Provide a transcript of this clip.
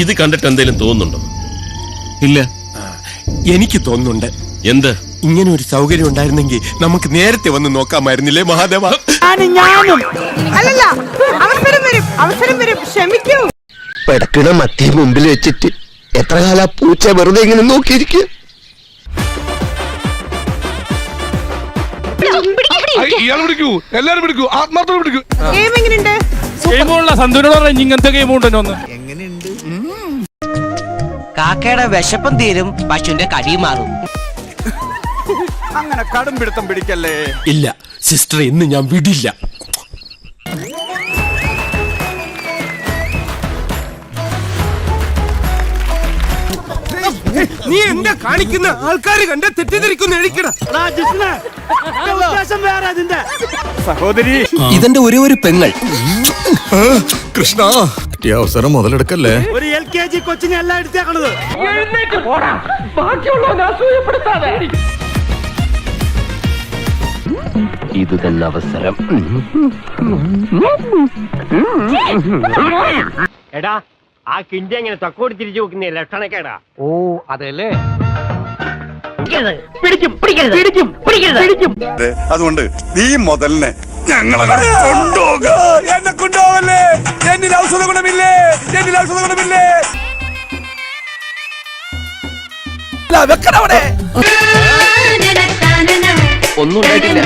ഇത് കണ്ടിട്ട് എന്തെങ്കിലും തോന്നുന്നുണ്ടോ? ഇല്ല. എനിക്ക് തോന്നുന്നുണ്ട്. എന്ത്? ഇങ്ങനെ ഒരു സൗകര്യം ഉണ്ടായിരുന്നെങ്കിൽ നമുക്ക് നേരത്തെ വന്ന് നോക്കാമായിരുന്നില്ലേ മഹാദേവ? അല്ലല്ല, അവസരം വരും, ക്ഷമിക്കൂ. പെടക്കണ മറ്റേ മുമ്പിൽ വെച്ചിട്ട് എത്ര കാല പൂച്ച വെറുതെ ഇങ്ങനെ നോക്കിയിരിക്കും. കാക്കയുടെ വിശപ്പം തീരും, പശുവിന്റെ കടി മാറും. അങ്ങനെ കടും പിടുത്തം പിടിക്കല്ലേ. ഇല്ല സിസ്റ്റർ, ഇന്ന് ഞാൻ വിടില്ല. നീ എന്താ കാണിക്കുന്ന? ആൾക്കാര് കണ്ട തെറ്റിദ്ധരിക്കുന്ന സഹോദരി, ഇതെന്റെ ഒരു പെങ്ങൾ. കൃഷ്ണ, ഈ അവസരം മുതലെടുക്കല്ലേ. ഒരു LKG കൊച്ചിനെ എല്ലാം എടുത്തേക്കണത്. ഇത് തന്നെ അവസരം. എടാ, ആ കിണ്ടി എങ്ങനെ തക്കോടി തിരിച്ചു വെക്കുന്ന ലക്ഷണക്കേടാ. ഓ അതല്ലേ. അതുകൊണ്ട് ഈ മുതലിനെ ഞങ്ങളെ എന്നെ കൊണ്ടുപോകല്ലേ. എന്നിൽ ഔഷധ ഗുണമില്ലേ? ഒന്നും ഉണ്ടായിട്ടില്ല.